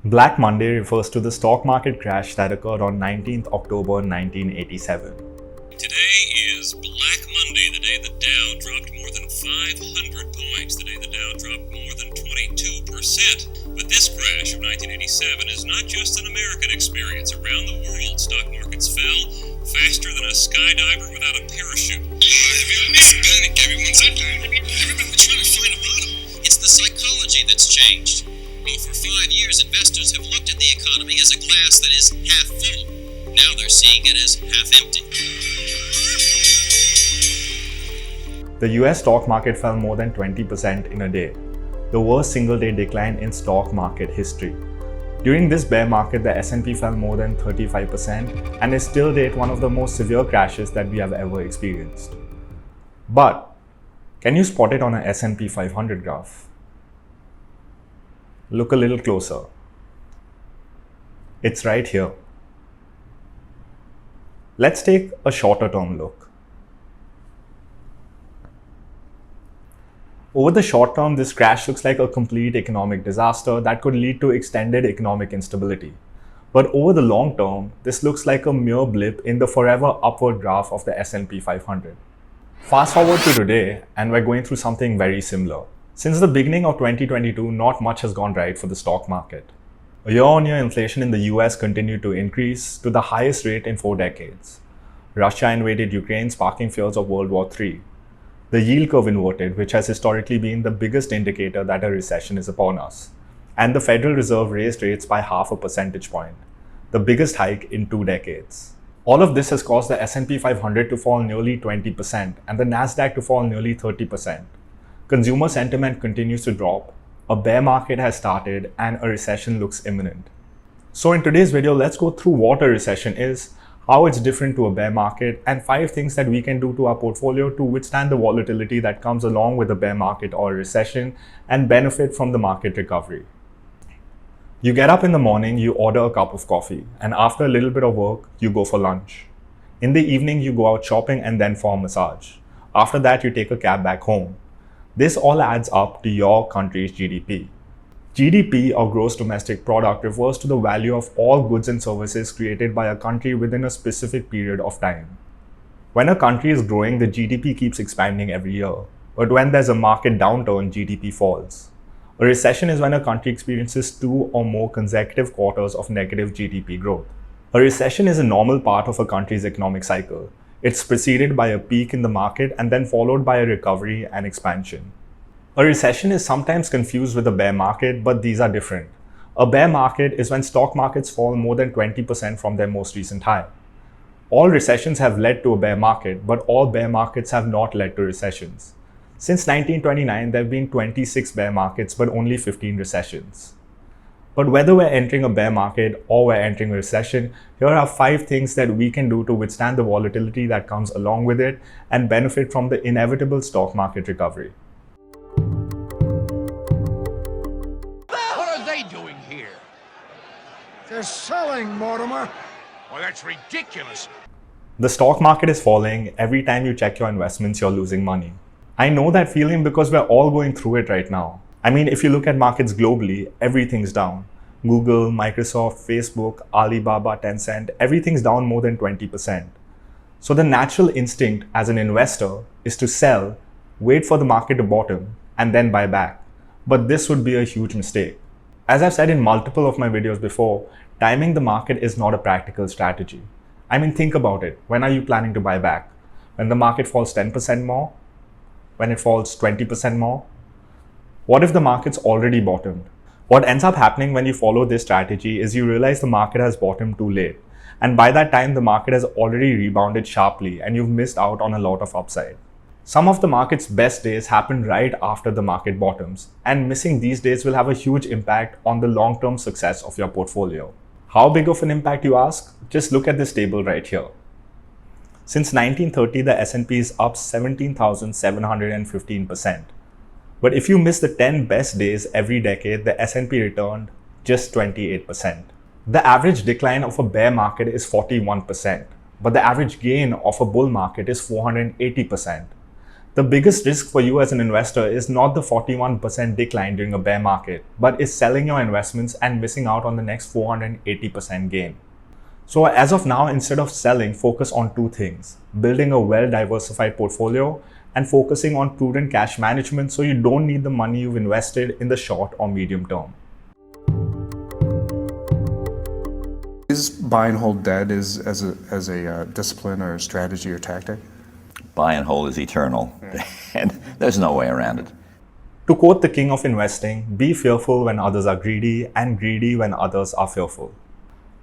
Black Monday refers to the stock market crash that occurred on 19th October 1987. Today is Black Monday, the day the Dow dropped more than 500 points, the day the Dow dropped more than 22%. But this crash of 1987 is not just an American experience. Around the world, stock markets fell faster than a skydiver without a parachute. Panic, everyone's everybody's trying to find a bottom. It's the psychology that's changed. Well, for 5 years, investors have looked at the economy as a glass that is half full. Now they're seeing it as half empty. The US stock market fell more than 20% in a day, the worst single-day decline in stock market history. During this bear market, the S&P fell more than 35% and is still date one of the most severe crashes that we have ever experienced. But can you spot it on an S&P 500 graph? Look a little closer. It's right here. Let's take a shorter term look. Over the short term, this crash looks like a complete economic disaster that could lead to extended economic instability. But over the long term, this looks like a mere blip in the forever upward graph of the S&P 500. Fast forward to today, and we're going through something very similar. Since the beginning of 2022, not much has gone right for the stock market. Year-on-year inflation in the US continued to increase to the highest rate in 4 decades. Russia invaded Ukraine, sparking fears of World War III. The yield curve inverted, which has historically been the biggest indicator that a recession is upon us. And the Federal Reserve raised rates by 0.5 percentage point, the biggest hike in 2 decades. All of this has caused the S&P 500 to fall nearly 20% and the Nasdaq to fall nearly 30%. Consumer sentiment continues to drop, a bear market has started, and a recession looks imminent. So in today's video, let's go through what a recession is, how it's different to a bear market, and 5 things that we can do to our portfolio to withstand the volatility that comes along with a bear market or a recession and benefit from the market recovery. You get up in the morning, you order a cup of coffee, and after a little bit of work, you go for lunch. In the evening, you go out shopping and then for a massage. After that, you take a cab back home. This all adds up to your country's GDP. GDP, or gross domestic product, refers to the value of all goods and services created by a country within a specific period of time. When a country is growing, the GDP keeps expanding every year. But when there's a market downturn, GDP falls. A recession is when a country experiences 2 or more consecutive quarters of negative GDP growth. A recession is a normal part of a country's economic cycle. It's preceded by a peak in the market and then followed by a recovery and expansion. A recession is sometimes confused with a bear market, but these are different. A bear market is when stock markets fall more than 20% from their most recent high. All recessions have led to a bear market, but all bear markets have not led to recessions. Since 1929, there have been 26 bear markets, but only 15 recessions. But whether we're entering a bear market or we're entering a recession, here are 5 things that we can do to withstand the volatility that comes along with it and benefit from the inevitable stock market recovery. What are they doing here? They're selling, Mortimer. Well, that's ridiculous. The stock market is falling. Every time you check your investments, you're losing money. I know that feeling because we're all going through it right now. I mean, if you look at markets globally, everything's down. Google, Microsoft, Facebook, Alibaba, Tencent, everything's down more than 20%. So the natural instinct as an investor is to sell, wait for the market to bottom, and then buy back. But this would be a huge mistake. As I've said in multiple of my videos before, timing the market is not a practical strategy. I mean, think about it. When are you planning to buy back? When the market falls 10% more? When it falls 20% more? What if the market's already bottomed? What ends up happening when you follow this strategy is you realize the market has bottomed too late. And by that time, the market has already rebounded sharply and you've missed out on a lot of upside. Some of the market's best days happen right after the market bottoms, and missing these days will have a huge impact on the long-term success of your portfolio. How big of an impact, you ask? Just look at this table right here. Since 1930, the S&P is up 17,715%. But if you miss the 10 best days every decade, the S&P returned just 28%. The average decline of a bear market is 41%, but the average gain of a bull market is 480%. The biggest risk for you as an investor is not the 41% decline during a bear market, but is selling your investments and missing out on the next 480% gain. So as of now, instead of selling, focus on two things: building a well-diversified portfolio and focusing on prudent cash management so you don't need the money you've invested in the short or medium term. Is buy and hold dead as a discipline or a strategy or tactic? Buy and hold is eternal, and there's no way around it. To quote the king of investing, be fearful when others are greedy and greedy when others are fearful.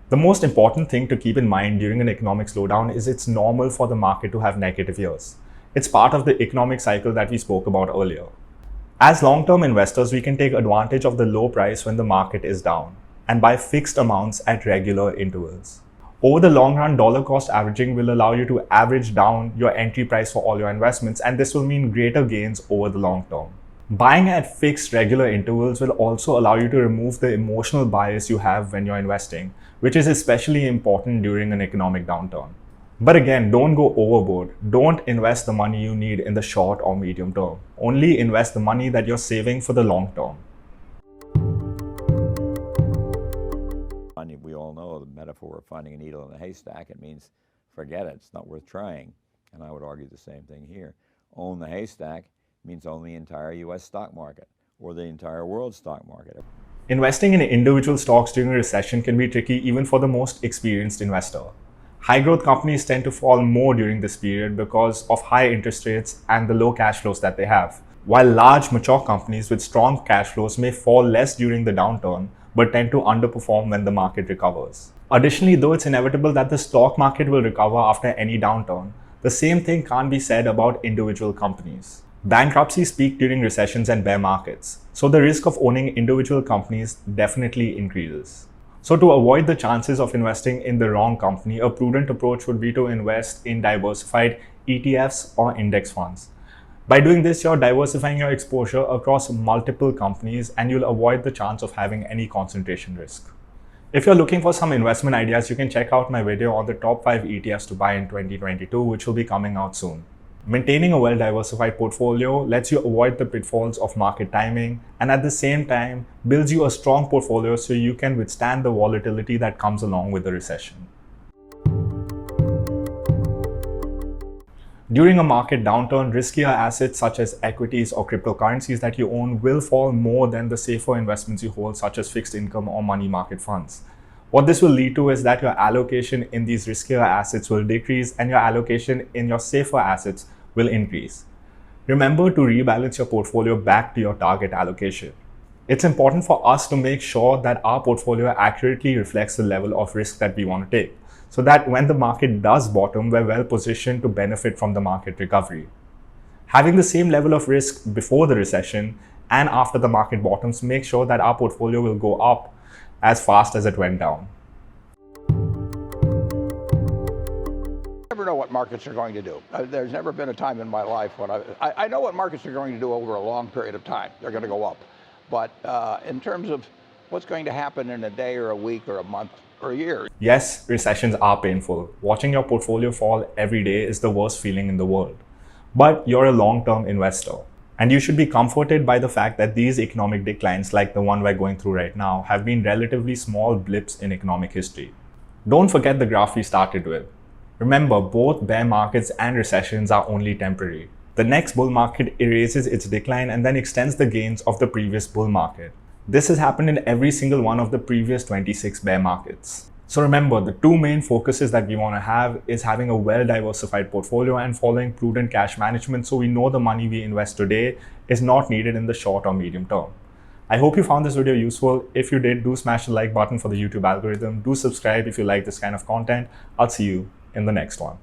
The most important thing to keep in mind during an economic slowdown is it's normal for the market to have negative years. It's part of the economic cycle that we spoke about earlier. As long-term investors, we can take advantage of the low price when the market is down and buy fixed amounts at regular intervals. Over the long run, dollar cost averaging will allow you to average down your entry price for all your investments, and this will mean greater gains over the long term. Buying at fixed regular intervals will also allow you to remove the emotional bias you have when you're investing, which is especially important during an economic downturn. But again, don't go overboard. Don't invest the money you need in the short or medium term. Only invest the money that you're saving for the long term. We all know the metaphor of finding a needle in a haystack. It means forget it, it's not worth trying. And I would argue the same thing here. Own the haystack means own the entire US stock market or the entire world stock market. Investing in individual stocks during a recession can be tricky even for the most experienced investor. High growth companies tend to fall more during this period because of high interest rates and the low cash flows that they have, while large mature companies with strong cash flows may fall less during the downturn but tend to underperform when the market recovers. Additionally, though it's inevitable that the stock market will recover after any downturn, the same thing can't be said about individual companies. Bankruptcies peak during recessions and bear markets, so the risk of owning individual companies definitely increases. So to avoid the chances of investing in the wrong company, a prudent approach would be to invest in diversified ETFs or index funds. By doing this, you're diversifying your exposure across multiple companies and you'll avoid the chance of having any concentration risk. If you're looking for some investment ideas, you can check out my video on the top 5 ETFs to buy in 2022, which will be coming out soon. Maintaining a well-diversified portfolio lets you avoid the pitfalls of market timing and at the same time builds you a strong portfolio so you can withstand the volatility that comes along with the recession. During a market downturn, riskier assets such as equities or cryptocurrencies that you own will fall more than the safer investments you hold, such as fixed income or money market funds. What this will lead to is that your allocation in these riskier assets will decrease and your allocation in your safer assets will increase. Remember to rebalance your portfolio back to your target allocation. It's important for us to make sure that our portfolio accurately reflects the level of risk that we want to take, so that when the market does bottom, we're well positioned to benefit from the market recovery. Having the same level of risk before the recession and after the market bottoms makes sure that our portfolio will go up as fast as it went down. I never know what markets are going to do. There's never been a time in my life when I know what markets are going to do over a long period of time. They're going to go up. But in terms of what's going to happen in a day or a week or a month or a year. Yes, recessions are painful. Watching your portfolio fall every day is the worst feeling in the world. But you're a long-term investor. And you should be comforted by the fact that these economic declines, like the one we're going through right now, have been relatively small blips in economic history. Don't forget the graph we started with. Remember, both bear markets and recessions are only temporary. The next bull market erases its decline and then extends the gains of the previous bull market. This has happened in every single one of the previous 26 bear markets. So remember, the two main focuses that we want to have is having a well-diversified portfolio and following prudent cash management so we know the money we invest today is not needed in the short or medium term. I hope you found this video useful. If you did, do smash the like button for the YouTube algorithm. Do subscribe if you like this kind of content. I'll see you in the next one.